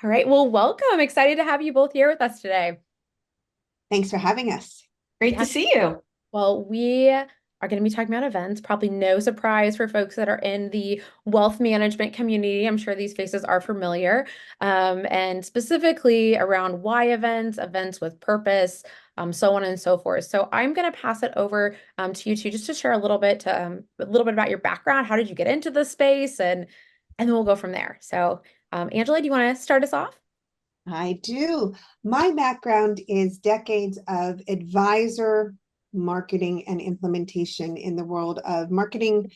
All right. Well, welcome. Excited to have you both here with us today. Thanks for having us. Great Yeah. to see you. Well, we are going to be talking about events. Probably no surprise for folks that are in the wealth management community. I'm sure these faces are familiar. And specifically around why events, events with purpose, so on and so forth. So I'm going to pass it over to you two just to share a little bit about your background. How did you get into this space? And then we'll go from there. So, Angela, do you want to start us off? I do. My background is decades of advisor marketing and implementation in the world of marketing,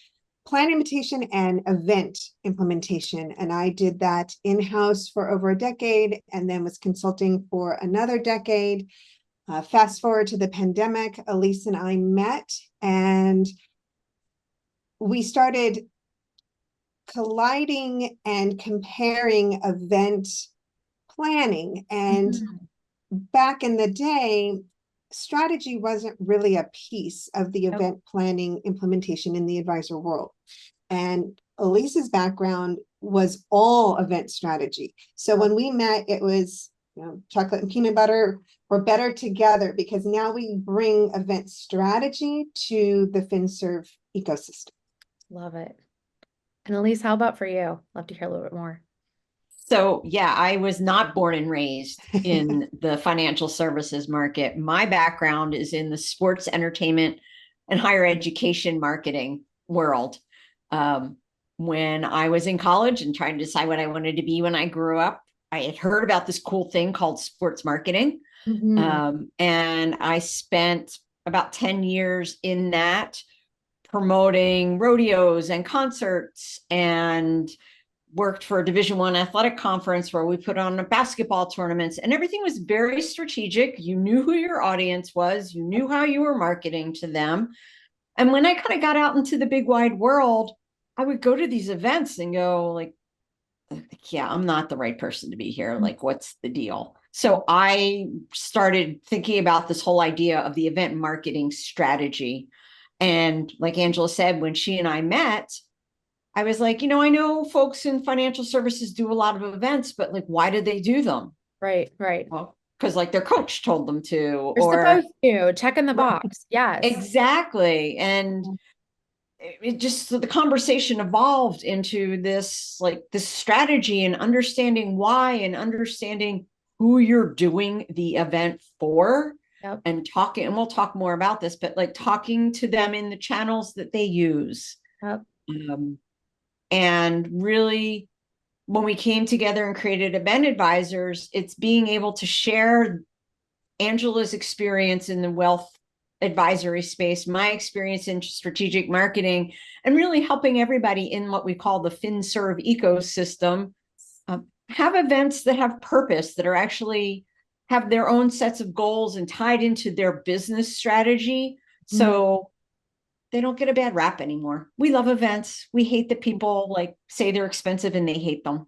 plan implementation, and event implementation. And I did that in-house for over a decade and then was consulting for another decade. Fast forward to the pandemic, Elise and I met and we started colliding and comparing event planning. And Mhm. back in the day, strategy wasn't really a piece of the Yep. event planning implementation in the advisor world. And Elise's background was all event strategy. So when we met, it was, chocolate and peanut butter were better together because now we bring event strategy to the FinServe ecosystem. Love it. And Elise, how about for you? Love to hear a little bit more. So, yeah, I was not born and raised in the financial services market. My background is in the sports, entertainment, and higher education marketing world. Um, when I was in college and trying to decide what I wanted to be when I grew up, I had heard about this cool thing called sports marketing. Hmm. And I spent about 10 years in that promoting rodeos and concerts and worked for a Division I athletic conference where we put on basketball tournaments, and everything was very strategic. You knew who your audience was, you knew how you were marketing to them. And when I kind of got out into the big wide world, I would go to these events and go like, yeah, I'm not the right person to be here. Like, what's the deal? So I started thinking about this whole idea of the event marketing strategy. And like Angela said, when she and I met, I was like, I know folks in financial services do a lot of events, but like, why do they do them? Right, right. Well, because like their coach told them to, You're or supposed to check in the right, box. Yes. exactly. And it just, so the conversation evolved into this, like this strategy and understanding why and understanding who you're doing the event for Yep. and talking, and we'll talk more about this, but like talking to them in the channels that they use. Yep. Um, and really, when we came together and created event advisors, it's being able to share Angela's experience in the wealth advisory space, my experience in strategic marketing, and really helping everybody in what we call the FinServe ecosystem have events that have purpose, that are actually have their own sets of goals and tied into their business strategy. Mhm. So they don't get a bad rap anymore. We love events. We hate that people like say they're expensive and they hate them.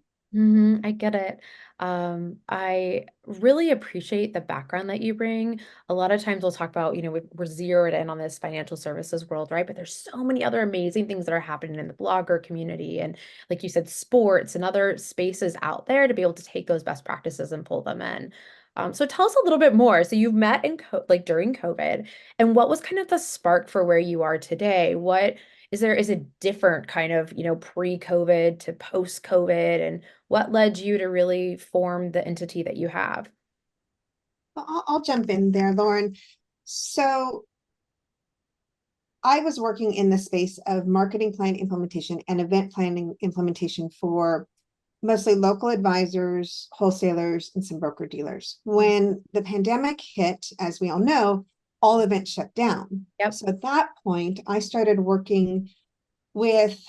I get it. I really appreciate the background that you bring. A lot of times we'll talk about, we're zeroed in on this financial services world, right? But there's so many other amazing things that are happening in the blogger community and, like you said, sports and other spaces out there to be able to take those best practices and pull them in. So tell us a little bit more. So you've met like during COVID, and what was kind of the spark for where you are today? What is a different kind of, pre-COVID to post-COVID, and what led you to really form the entity that you have? I'll jump in there, Lauren. So I was working in the space of marketing plan implementation and event planning implementation for mostly local advisors, wholesalers, and some broker dealers. When the pandemic hit, as we all know, all events shut down. Yep. So at that point, I started working with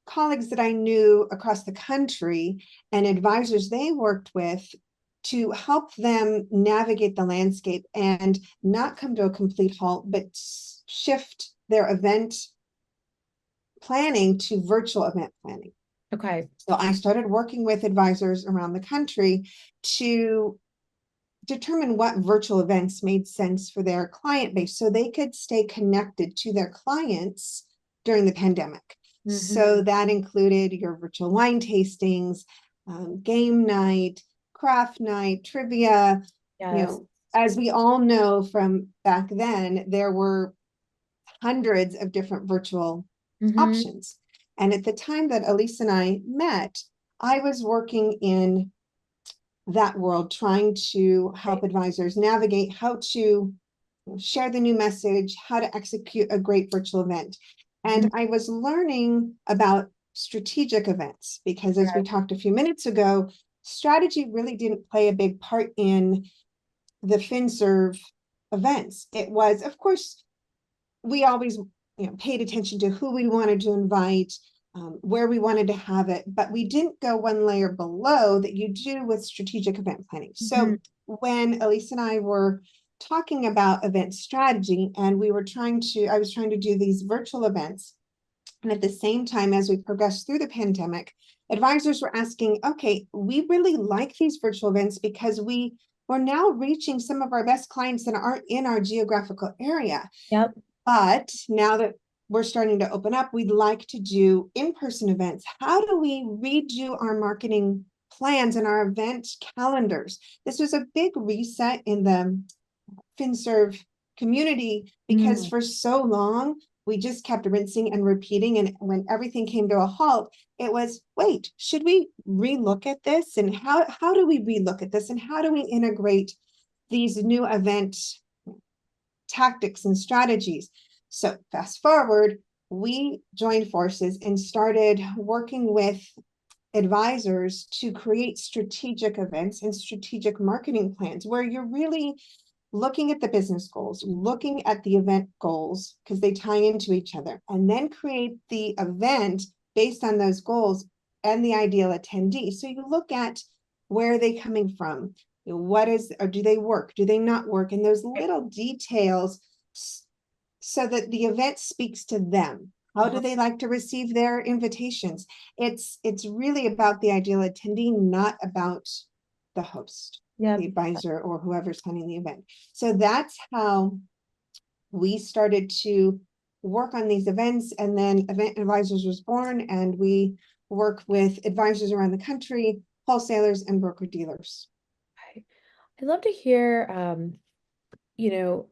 colleagues that I knew across the country and advisors they worked with to help them navigate the landscape and not come to a complete halt, but shift their event planning to virtual event planning. Okay. So I started working with advisors around the country to determine what virtual events made sense for their client base so they could stay connected to their clients during the pandemic. So Hmm. that included your virtual wine tastings, game night, craft night, trivia. Yes. As we all know from back then, there were hundreds of different virtual Mm-hmm. options. And at the time that Elyse and I met, I was working in that world, trying to help Right. advisors navigate how to share the new message, how to execute a great virtual event. Mm-hmm. And I was learning about strategic events because, as we Yes. talked a few minutes ago, strategy really didn't play a big part in the FinServe events. It was, of course, we always paid attention to who we wanted to invite, where we wanted to have it, but we didn't go one layer below that you do with strategic event planning. Mm-hmm. So when Elyse and I were talking about event strategy, and I was trying to do these virtual events, and at the same time, as we progressed through the pandemic, advisors were asking, okay, we really like these virtual events because we're now reaching some of our best clients that aren't in our geographical area. Yep. But now that we're starting to open up, we'd like to do in-person events. How do we redo our marketing plans and our event calendars? This was a big reset in the FinServe community because Mm. for so long, we just kept rinsing and repeating. And when everything came to a halt, it was, wait, should we relook at this? And how do we relook at this? And how do we integrate these new event tactics and strategies? So fast forward, we joined forces and started working with advisors to create strategic events and strategic marketing plans where you're really looking at the business goals, looking at the event goals because they tie into each other, and then create the event based on those goals and the ideal attendee. So you look at where are they coming from, what is, or do they work, do they not work, and those little details so that the event speaks to them. How do Uh-huh. they like to receive their invitations? It's really about the ideal attendee, not about the host, Yep. the advisor, or whoever's planning the event. So that's how we started to work on these events. And then Event Advisors was born, and we work with advisors around the country, wholesalers, and broker dealers. I'd love to hear, you know,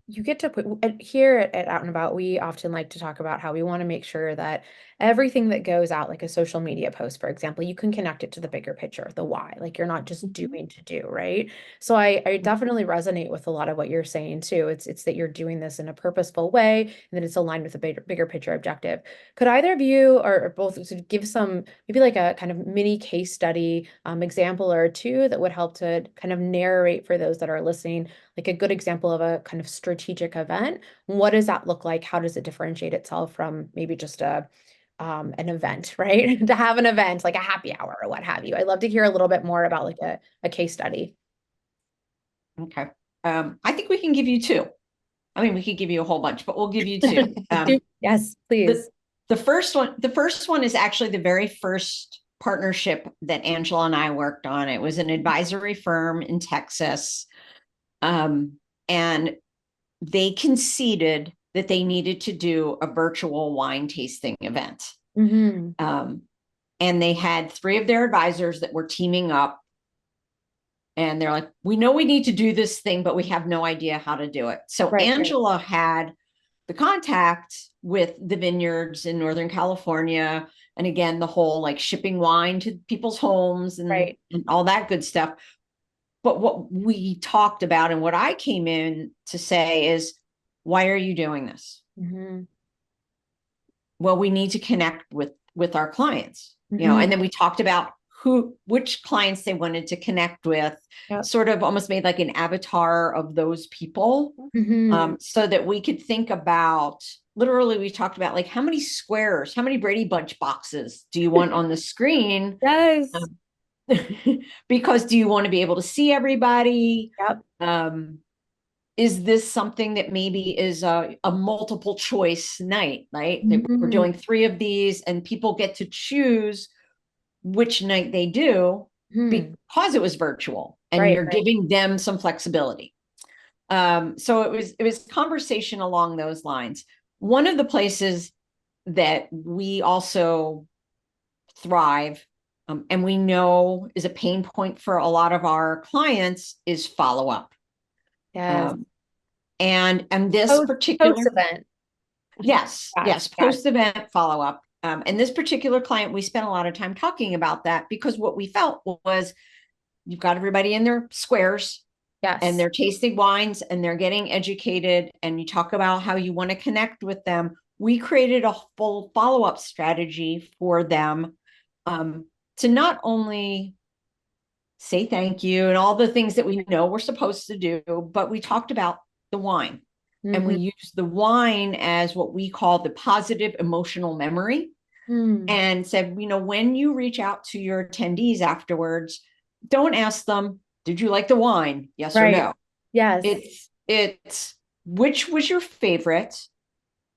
you get to put here at Out and About, we often like to talk about how we want to make sure that everything that goes out, like a social media post, for example, you can connect it to the bigger picture, the why. Like you're not just Mhm. doing to do, right? So I definitely resonate with a lot of what you're saying too. It's that you're doing this in a purposeful way and that it's aligned with a bigger picture objective. Could either of you or both sort of give some maybe like a kind of mini case study example or two that would help to kind of narrate for those that are listening, like a good example of a kind of strategic event? What does that look like? How does it differentiate itself from maybe just a an event, right? To have an event like a happy hour or what have you. I'd love to hear a little bit more about like a case study. Okay. I think we can give you two. I mean, we could give you a whole bunch, but we'll give you two. Yes, The please. the first one is actually the very first partnership that Angela and I worked on. It was an advisory firm in Texas. And they conceded that they needed to do a virtual wine tasting event. Hmm. Um, and they had three of their advisors that were teaming up. And they're like, we know we need to do this thing, but we have no idea how to do it. So Right, right, Angela had the contact with the vineyards in Northern California. And again, the whole like shipping wine to people's homes and all that good stuff. But what we talked about and what I came in to say is, why are you doing this? hmm Well, we need to connect with our clients, hmm and then we talked about which clients they wanted to connect with, Yep. sort of almost made like an avatar of those people, Hmm. so that we could think about, literally we talked about like how many squares, how many Brady Bunch boxes do you want on the screen? Yes. Um, because do you want to be able to see everybody? Yep. um, is this something that maybe is a multiple choice night, right? We're Hmm. doing three of these and people get to choose which night they do Hmm. because it was virtual and Right, you're right. giving them some flexibility. So it was conversation along those lines. One of the places that we also thrive and we know is a pain point for a lot of our clients is follow-up. Yes. And this Post particular event. yes, Yes. post-event follow-up. And this particular client, we spent a lot of time talking about that, because what we felt was you've got everybody in their squares and Yes. they're tasting wines and they're getting educated, and you talk about how you want to connect with them. We created a full follow-up strategy for them, to not only say thank you and all the things that we know we're supposed to do, but we talked about the wine. And we Mhm. used the wine as what we call the positive emotional memory, Mm. and said, when you reach out to your attendees afterwards, don't ask them, did you like the wine? Yes or Right. no. Yes. It's which was your favorite?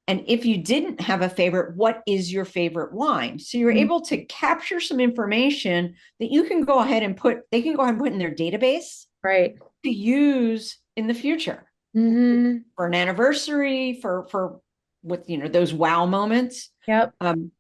And if you didn't have a favorite, what is your favorite wine? So you're Mm. able to capture some information that you can go ahead and they can go ahead and put in their database Right. to use in the future Hmm. for an anniversary, for with, those wow moments. Yep. Um,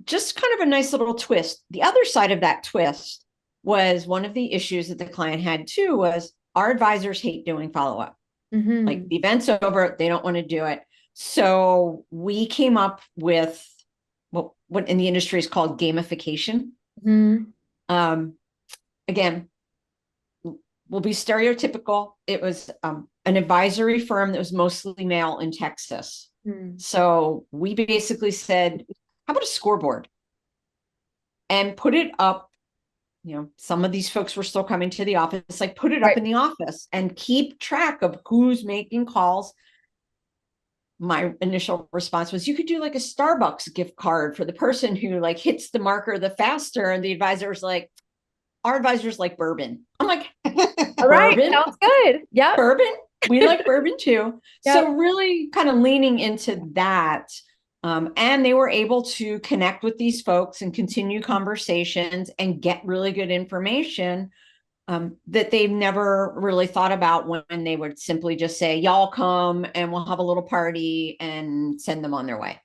just kind of a nice little twist. The other side of that twist was one of the issues that the client had too was our advisors hate doing follow-up. Like Hmm. the event's over, they don't want to do it. So we came up with what in the industry is called gamification. Hmm. Um, again, will be stereotypical. It was an advisory firm that was mostly male in Texas. Mm. So we basically said, how about a scoreboard? And put it up. Some of these folks were still coming to the office, like put it up Right. in the office and keep track of who's making calls. My initial response was, you could do like a Starbucks gift card for the person who like hits the marker the faster. And the advisor's like, our advisors like bourbon. I'm like, All right. bourbon, Sounds good. Yep. bourbon. We like bourbon too. Yep. So really kind of leaning into that. And they were able to connect with these folks and continue conversations and get really good information, that they've never really thought about when they would simply just say, y'all come and we'll have a little party and send them on their way.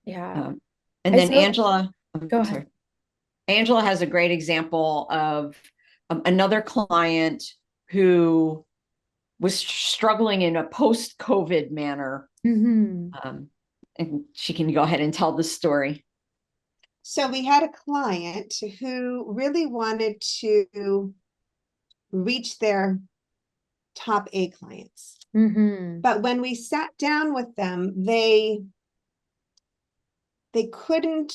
Yeah. Um, and I then so Angela, go I'm ahead. sorry, Angela has a great example of another client who was struggling in a post-COVID manner. Hmm. And she can go ahead and tell the story. So we had a client who really wanted to reach their top A clients. Hmm. But when we sat down with them, they couldn't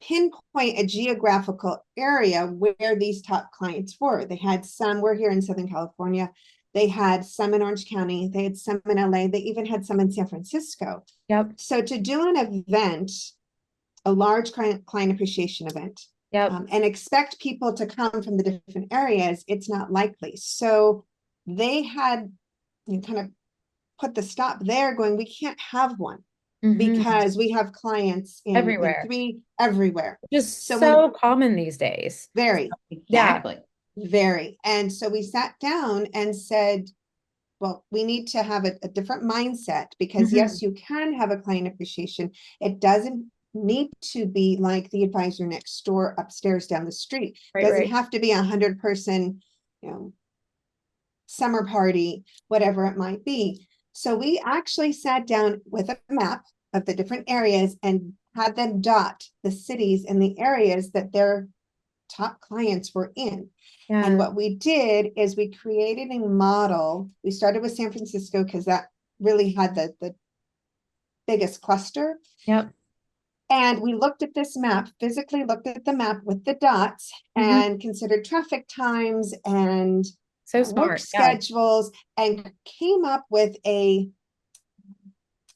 pinpoint a geographical area where these top clients were. They had some were here in Southern California. They had some in Orange County. They had some in LA. They even had some in San Francisco. Yep. So to do an event, a large client appreciation event, Yep. and expect people to come from the different areas, it's not likely. So they had kind of put the stop there, going, we can't have one Hmm. because we have clients in Everywhere. three everywhere. Just So when so common these days. very, Yeah. Exactly. very. And so we sat down and said, well, we need to have a different mindset because Hmm. yes, you can have a client appreciation. It doesn't need to be like the advisor next door upstairs down the street. It Right. doesn't Right. have to be 100-person, summer party, whatever it might be. So we actually sat down with a map of the different areas and had them dot the cities and the areas that their top clients were in. And Yeah. what we did is we created a model. We started with San Francisco because that really had the biggest cluster. Yep. And we looked at this map, physically looked at the map with the dots Hmm. and considered traffic times and So work smart. Yeah. schedules and came up with an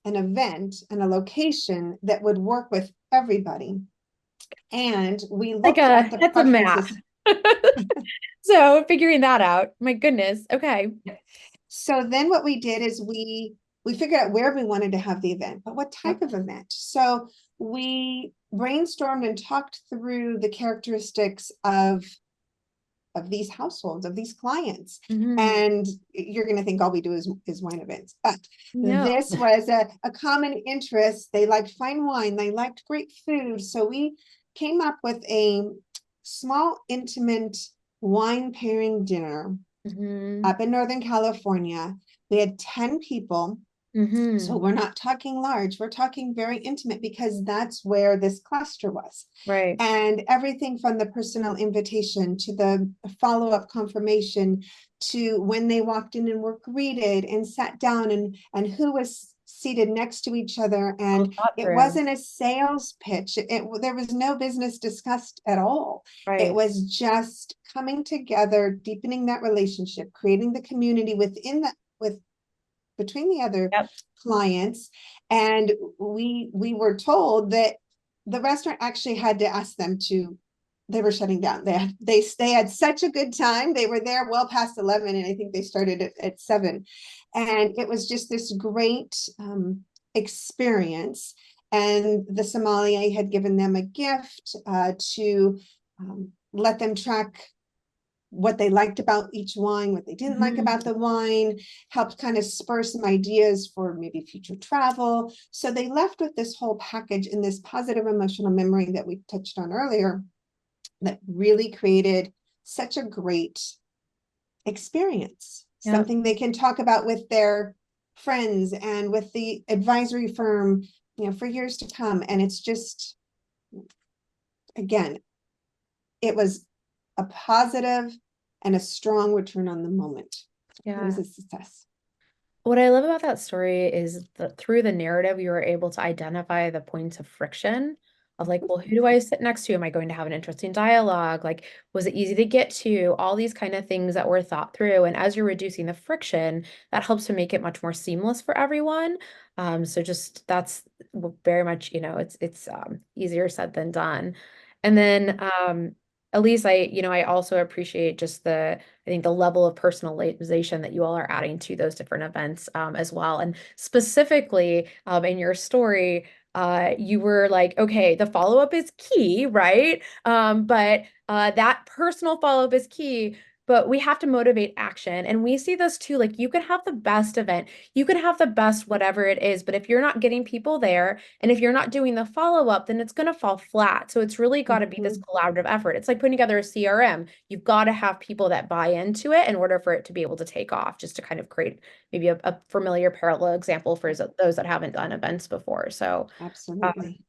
event and a location that would work with everybody. And we Like looked at the that's a map. preferences. So figuring that out. My goodness. Okay. So then what we did is we figured out where we wanted to have the event, but what type Yep. of event. So we brainstormed and talked through the characteristics of these households, of these clients. Hmm. And you're going to think all we do is wine events, but No. this was a common interest. They liked fine wine, they liked great food. So we came up with a small, intimate wine pairing dinner Mm-hmm. up in Northern California. We had 10 people. So Mm-hmm. we're not talking large, we're talking very intimate because that's where this cluster was. Right. And everything from the personal invitation to the follow-up confirmation to when they walked in and were greeted and sat down and who was seated next to each other. All And thought it through. wasn't a sales pitch. There was no business discussed at all. It Right. was just coming together, deepening that relationship, creating the community within that with between the other Yep. clients. And we were told that the restaurant actually had to ask them to, they were shutting down. They had such a good time. They were there well past 11, and I think they started at 7. And it was just this great experience. And the sommelier had given them a gift to let them track what they liked about each wine, what they didn't like about Mm-hmm. the wine, helped kind of spur some ideas for maybe future travel. So they left with this whole package in this positive emotional memory that we touched on earlier that really created such a great experience, Yep. something they can talk about with their friends and with the advisory firm, for years to come. And it's just, again, it was a positive and a strong return on the moment. It was Yeah. a success. What I love about that story is that through the narrative, you were able to identify the points of friction of like, well, who do I sit next to? Am I going to have an interesting dialogue? Like, was it easy to get to? All these kind of things that were thought through. And as you're reducing the friction, that helps to make it much more seamless for everyone. So just that's very much, it's easier said than done. And then at least I also appreciate just I think the level of personalization that you all are adding to those different events as well. And specifically in your story, you were like, okay, the follow-up is key, right? But that personal follow-up is key. But we have to motivate action. And we see this too. Like, you can have the best event, you can have the best whatever it is. But if you're not getting people there, and if you're not doing the follow-up, then it's going to fall flat. So it's really got to be this Mhm. collaborative effort. It's like putting together a CRM. You've got to have people that buy into it in order for it to be able to take off, just to kind of create maybe a familiar parallel example for those that haven't done events before. So Absolutely.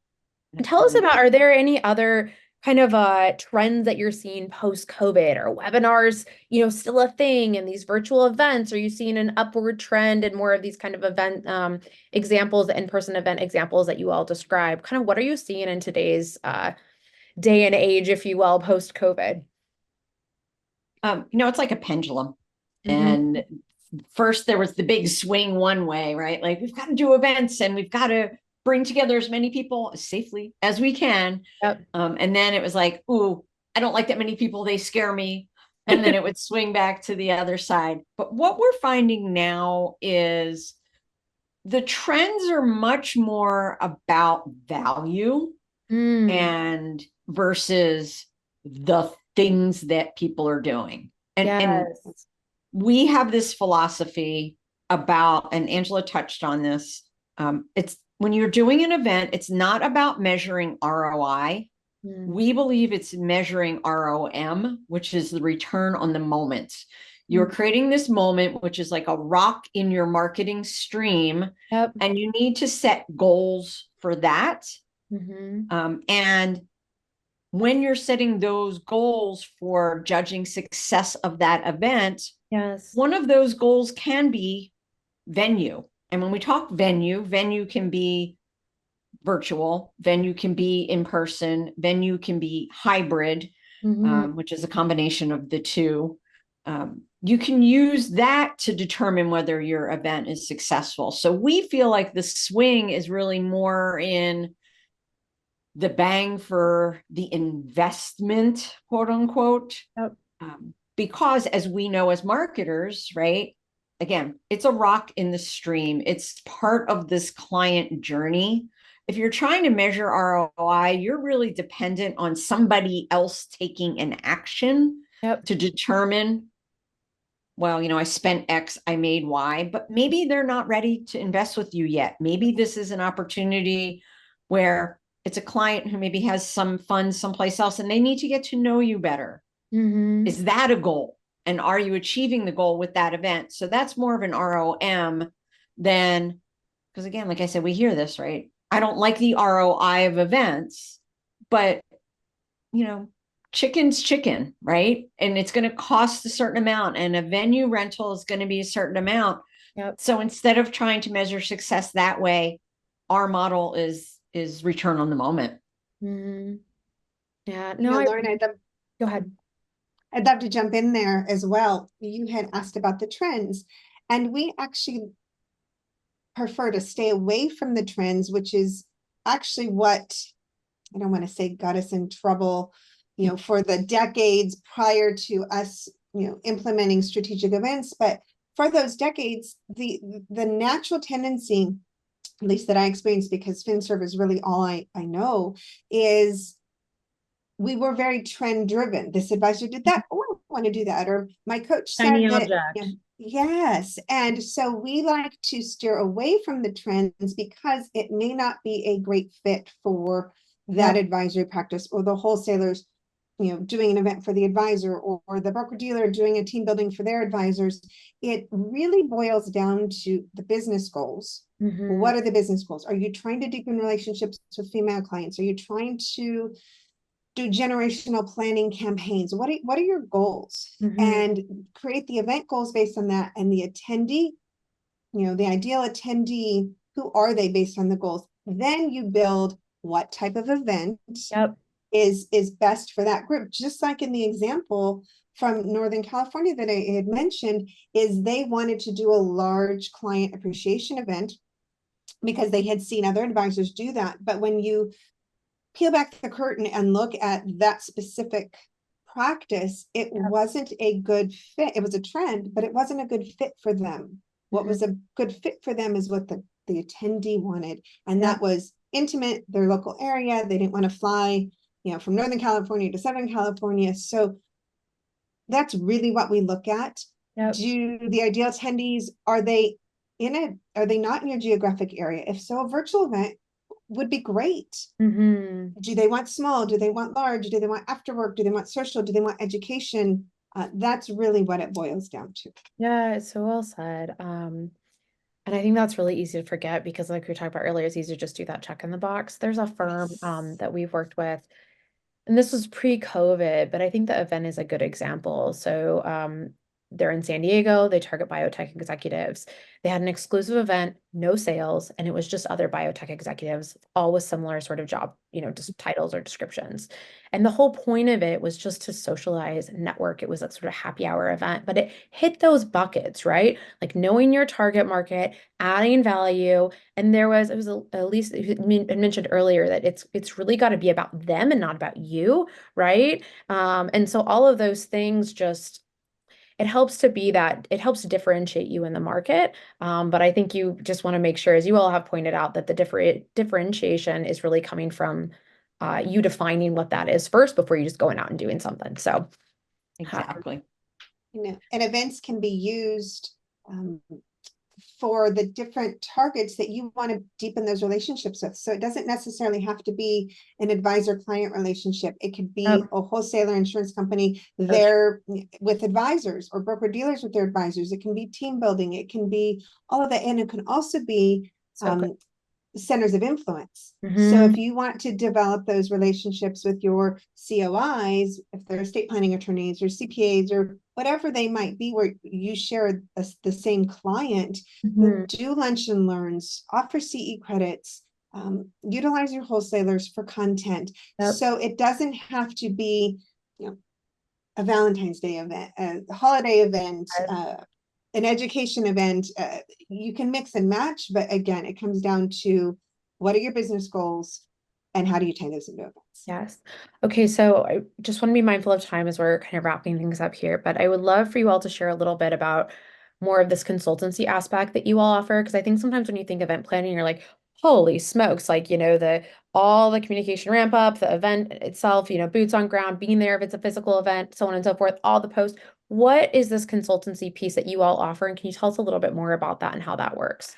tell us Absolutely. about, are there any other kind of trends that you're seeing post-COVID? Are webinars, still a thing in these virtual events? Are you seeing an upward trend in more of these kind of event examples, in-person event examples that you all describe? Kind of what are you seeing in today's day and age, if you will, post-COVID? It's like a pendulum. Hmm. And first there was the big swing one way, right? Like we've got to do events and we've got to bring together as many people safely as we can. Yep. And then it was like, ooh, I don't like that many people. They scare me. And then it would swing back to the other side. But what we're finding now is the trends are much more about value Mm, and versus the things that people are doing. And yes. we have this philosophy about, and Angela touched on this. It's when you're doing an event, it's not about measuring ROI. Mm, We believe it's measuring ROM, which is the return on the moment. You're mm, creating this moment, which is like a rock in your marketing stream, yep. and you need to set goals for that. Hmm. And when you're setting those goals for judging success of that event, Yes. one of those goals can be venue. And when we talk venue, venue can be virtual, venue can be in person, venue can be hybrid, Hmm. which is a combination of the two. You can use that to determine whether your event is successful. So we feel like the swing is really more in the bang for the investment, quote unquote, Yep. because as we know as marketers, right? Again, it's a rock in the stream. It's part of this client journey. If you're trying to measure ROI, you're really dependent on somebody else taking an action Yep. to determine, well, I spent X, I made Y, but maybe they're not ready to invest with you yet. Maybe this is an opportunity where it's a client who maybe has some funds someplace else and they need to get to know you better. Mm-hmm. Is that a goal? And are you achieving the goal with that event? So that's more of an ROM than, because again, like I said, we hear this, right? I don't like the ROI of events, but you know, chicken's chicken, right? And it's going to cost a certain amount, and a venue rental is going to be a certain amount. Yep. So instead of trying to measure success that way, our model is return on the moment. Mm-hmm. Yeah. You No, know, Lauren, go ahead. I'd love to jump in there as well. You had asked about the trends, and we actually prefer to stay away from the trends, which is actually what, I don't want to say got us in trouble, for the decades prior to us, implementing strategic events. But for those decades, the natural tendency, at least that I experienced, because FinServe is really all I know, is we were very trend driven. This advisor did that. Oh, I want to do that. Or my coach Shiny said that, object. yes. And so we like to steer away from the trends because it may not be a great fit for that Yep. advisory practice, or the wholesalers, doing an event for the advisor, or the broker dealer doing a team building for their advisors. It really boils down to the business goals. Mm-hmm. What are the business goals? Are you trying to deepen relationships with female clients? Are you trying to do generational planning campaigns? What are your goals? Mm-hmm. And create the event goals based on that. And the attendee, the ideal attendee, who are they based on the goals? Then you build what type of event Yep. is best for that group. Just like in the example from Northern California that I had mentioned, is they wanted to do a large client appreciation event because they had seen other advisors do that. But when you peel back the curtain and look at that specific practice, it Yep. wasn't a good fit. It was a trend, but it wasn't a good fit for them. What Mm-hmm. was a good fit for them is what the attendee wanted. And Yep. that was intimate, their local area. They didn't want to fly, from Northern California to Southern California. So that's really what we look at. Yep. Do the ideal attendees, are they are they not in your geographic area? If so, a virtual event would be great. Mm-hmm. Do they want small? Do they want large? Do they want after work? Do they want social? Do they want education? That's really what it boils down to. Yeah, it's so well said. And I think that's really easy to forget because like we talked about earlier, it's easy to just do that check in the box. There's a firm Yes. that we've worked with, and this was pre-COVID, but I think the event is a good example. So they're in San Diego, they target biotech executives. They had an exclusive event, no sales, and it was just other biotech executives, all with similar sort of job, just titles or descriptions. And the whole point of it was just to socialize, network. It was a sort of happy hour event, but it hit those buckets, right? Like knowing your target market, adding value. And it was at least I mentioned earlier that it's really got to be about them and not about you, right? And so all of those things just it helps to differentiate you in the market. But I think you just want to make sure, as you all have pointed out, that the differentiation is really coming from you defining what that is first before you just going out and doing something. So, Exactly. And events can be used, for the different targets that you want to deepen those relationships with. So it doesn't necessarily have to be an advisor-client relationship. It could be yep, a wholesaler insurance company so true. there with advisors, or broker dealers with their advisors. It can be team building. It can be all of that. And it can also be So good. centers of influence. So Hmm. if you want to develop those relationships with your COIs, if they're estate planning attorneys or CPAs or whatever they might be, where you share the same client, Hmm. do lunch and learns, offer CE credits, utilize your wholesalers for content. Yep. So it doesn't have to be, a Valentine's Day event, a holiday event, an education event. You can mix and match, but again, it comes down to what are your business goals and how do you tie those into events? Yes. Okay, so I just want to be mindful of time as we're kind of wrapping things up here, but I would love for you all to share a little bit about more of this consultancy aspect that you all offer, because I think sometimes when you think event planning, you're like, holy smokes, like, the all the communication ramp up, the event itself, boots on ground, being there if it's a physical event, so on and so forth, all the posts. What is this consultancy piece that you all offer? And can you tell us a little bit more about that and how that works?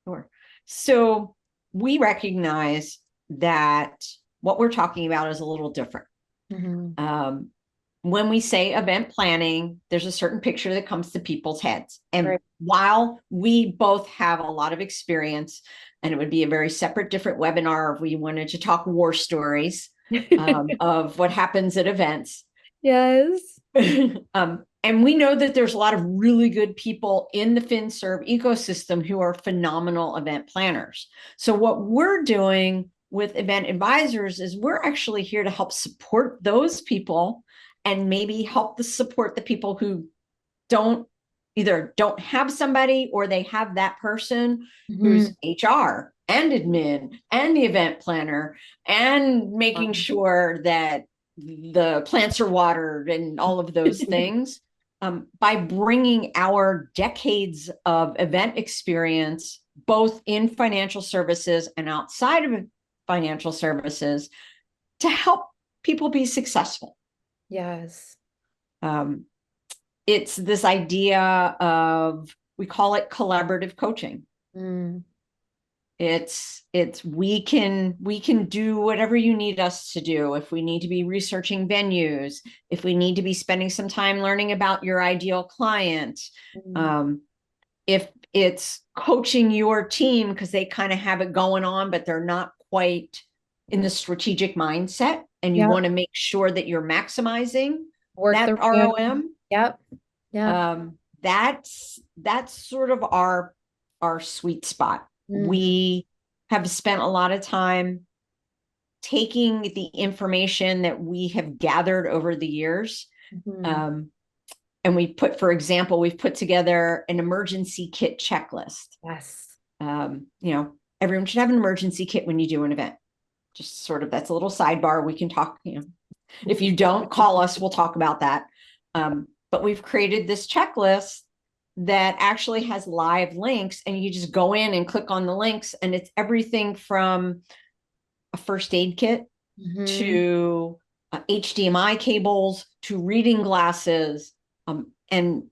Sure. So we recognize that what we're talking about is a little different. Mhm. When we say event planning, there's a certain picture that comes to people's heads. And Right. while we both have a lot of experience, and it would be a very separate, different webinar if we wanted to talk war stories of what happens at events. Yes. And we know that there's a lot of really good people in the FinServ ecosystem who are phenomenal event planners. So what we're doing with event advisors is we're actually here to help support those people and maybe help to support the people who either don't have somebody or they have that person who's Mhm. HR and admin and the event planner and making sure that the plants are watered and all of those things. By bringing our decades of event experience, both in financial services and outside of financial services, to help people be successful. Yes. Um, it's this idea of, we call it collaborative coaching. Mm. It's we can do whatever you need us to do. If we need to be researching venues, if we need to be spending some time learning about your ideal client, Mm. if it's coaching your team because they kind of have it going on but they're not quite in the strategic mindset, and you Yep. want to make sure that you're maximizing Work that the room. ROM. Yep. Yep. That's sort of our sweet spot. Mhm. We have spent a lot of time taking the information that we have gathered over the years, Mhm. um, and for example, we've put together an emergency kit checklist. Yes. Everyone should have an emergency kit when you do an event. Just sort of, that's a little sidebar. We can talk, if you don't call us, we'll talk about that. But we've created this checklist that actually has live links, and you just go in and click on the links, and it's everything from a first aid kit Mhm. to HDMI cables to reading glasses. And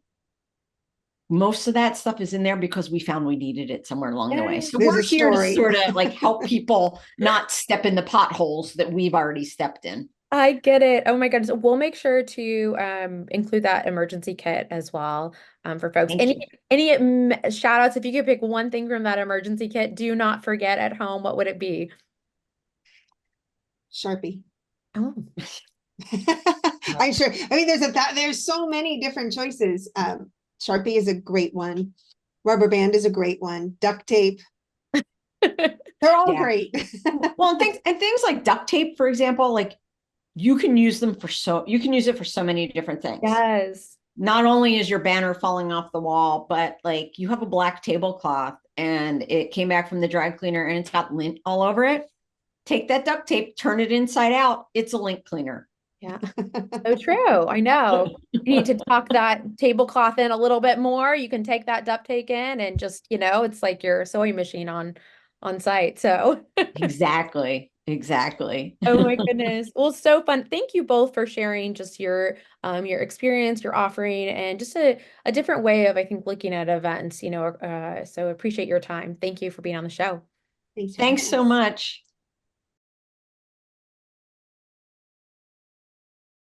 most of that stuff is in there because we found we needed it somewhere along the way. Yes. So There's we're a here to story. sort of like help people not step in the potholes that we've already stepped in. I get it. Oh my goodness. We'll make sure to include that emergency kit as well for folks. Thank Any you. any shout outs, if you could pick one thing from that emergency kit, do not forget at home, what would it be? Sharpie. Oh. I'm sure. I mean, there's so many different choices. Sharpie is a great one. Rubber band is a great one. Duct tape. They're all Yeah. great. Well, and things like duct tape, for example, like you can use it for so many different things. Yes. Not only is your banner falling off the wall, but like you have a black tablecloth and it came back from the dry cleaner and it's got lint all over it. Take that duct tape, turn it inside out. It's a lint cleaner. Yeah. So true. I know. You need to tuck that tablecloth in a little bit more. You can take that duct tape in and just, it's like your sewing machine on site. So Exactly. Exactly. oh my goodness. Well, so fun. Thank you both for sharing just your experience, your offering, and just a different way of, I think, looking at events, so appreciate your time. Thank you for being on the show. Thanks for Thanks having so us. much.